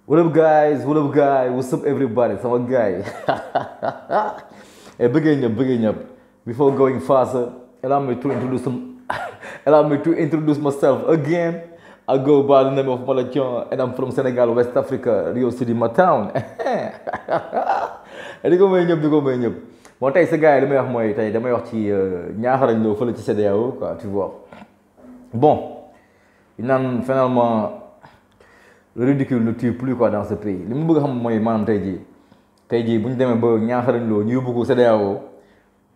What up, guys? What up, guys? What's up, everybody? Sama guy. Hey, begin up. Before going faster, allow me to introduce allow me to introduce myself again. I go by the name of MALATHION, and I'm from Senegal, West Africa, Rio City, my town. Di ko may ñëpp. Moo tey sa gars yi damay wax mooy tey damay wax ci ñaaxarañ loo fële ci CEDEAO quoi, tu vois. Bon, naan finalement le ridicule ne tue plus quoi dans ce pays. Li mu bëgg a xam mooy maanaam tey jii bu ñu demee ba ñaaxarañ loo ñu yóbbu ko CEDEAO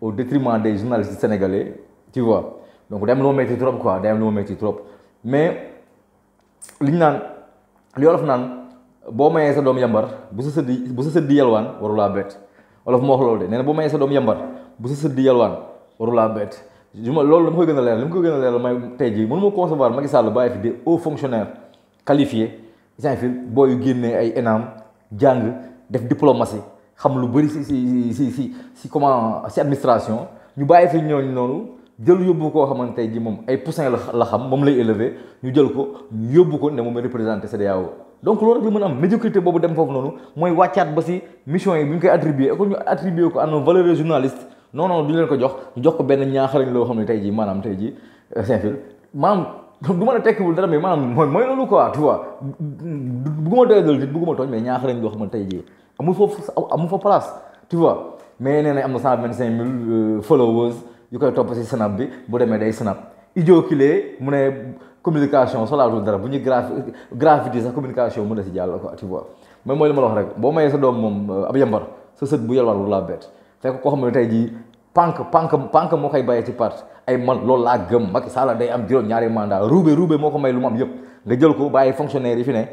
au détriment des journalistes sénégalais, tu vois. Donc day am lu ma metti trop quoi, day am lu ma metti trop. Mais li ñu naan li Wolof naan boo mayee sa doom yambar bu sa sët di yalwaan warulaa bett. Wolof moo wax loolu de nee na boo mayee sa doom yambar bu sa sët di yalwaan warulaa bett. Loolu dama koy gën a leer li mu koy gën a leer may tey jii mënu ma concevoir Macky Sall bàyyi fi des hauts fonctionnaires qualifiés isant fi boo yu génnee ay ENAM jàng def diplomatie xam lu bëri si comment si administration ñu bàyyi fi ñooñu noonu jël yóbbu koo xamante tey jii moom ay poussin la xam moom lay élevé ñu jël ko ñu yóbbu ko ne moom représenté CEDEAO. Donc loolu rek li mën a am médiocrité boobu dem foofu noonu mooy wàccaat ba si mission yi bu ñu koy attribué et que ñu attribué ko à nos valeureux journalistes non du leen ko jox ñu jox ko benn ñaaxarañ loo xam ne tey jii maanaam tey jii Saint-Fil maanaam du mën a tekkiwul dara mais maanaam mooy loolu quoi tu vois bugguma doyadal nit bugguma tooñ mais ñaaxarañ loo xam ne tey jii amul fa place tu vois mais nee na am na 125 000 followers yu koy topp si snap bi bu demee day snap idiot kilee mu ne communication solaatul dara bu ñuy graffiti sax communication mën na si jàll quoi tu vois mais mooy li ma la wax rek boo mayee sa doom moom ab yambar sa sët bu yalwaan wu laa bett fekk koo xam ne tey jii pank moo koy bàyyee ci parti ay man loolu laa gëm Macky Sall day am juróom-ñaari mandat ruube moo ko may lu mu am yëpp nga jël ko bàyyi fonctionnaire yi fi ne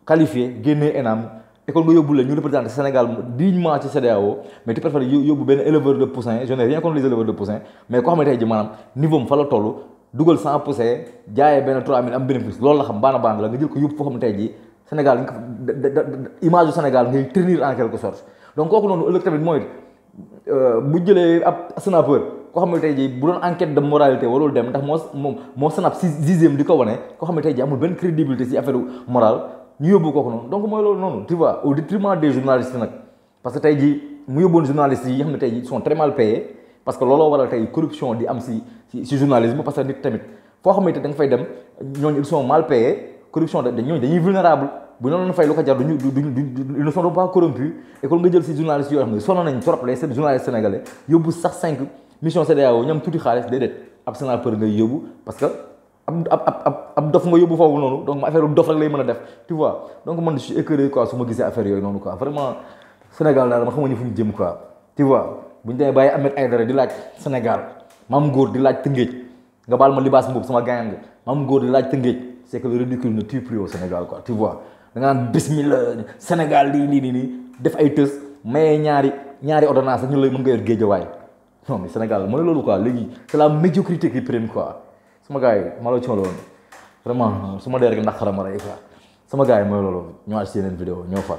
qualifié génnee ENAM école nga yóbbu leen ñu représenté Sénégal dignement ci CEDEAO mais tu préfères yóbbu benn éleveur de poussin je n'ai rien contre les éleveurs de poussin mais koo xam ne tey jii maanaam niveau am fa la toll dugal 100 poussin jaayee benn 3000 am bénéfice loolu la xam baana la nga jël ko yóbbu foo xam ne tey jii Sénégal image du Sénégal ngay ternir en quelque sorte donc kooku noonu ëllëg tamit mooy bu jëlee ab snapper koo xam ne tey jii bu doon enquête de moralité warul dem ndax moo snap sixième di ko wane koo xam ne tey jii amul benn crédibilité ci affaire morale ñu yóbbu kooku noonu donc mooy loolu noonu tu vois au détriment des journalistes nag parce que tey jii mu yóbboon journalistes yi nga xam ne tey jii sont très mal payés parce que looloo waral tey corruption di am si journalisme parce que nit tamit foo xam ne da nga fay dem ñooñu ils sont mal payés corruption ñooñu dañuy vulnérable bu ñu doon fay lu ko jar ils ne sont pas corrompus et kon nga jël si journalistes yoo xam ne sonn nañ trop les journalistes sénégalais yóbbu sax 5 mission CEDEAO ñoom tuuti xaalis déedéet ab sénateur ngay yóbbu parce que ab dof nga yóbbu foofu noonu donc affaire dof rek lay mën a def tu vois donc man je suis écœuré quoi su ma gisee affaire yooyu noonu quoi vraiment Sénégal daal ma xamuñu fu ñu jëm quoi tu vois bu ñu demee bàyyi Ahmed Aïdara di laaj Sénégal maam góor di laaj Tëngéej nga baal ma libaas mboobu sama gaañ nga maam góor di laaj Tëngéej c'est que le ridicule ne tue plus au Sénégal quoi tu vois da nga naan bismillah Sénégal nii def ay tës mayee ñaari ordonnance ñu lay mën nga yor géejawaay non mais Sénégal mooy loolu quoi léegi c'est la médiocrité qui prime quoi sama gars yi ma la cooloon vraiment su ma dee rek ndax xaramara yi quoi sama gars yi mooy loolu ñoo ci yeneen vidéo ñoo far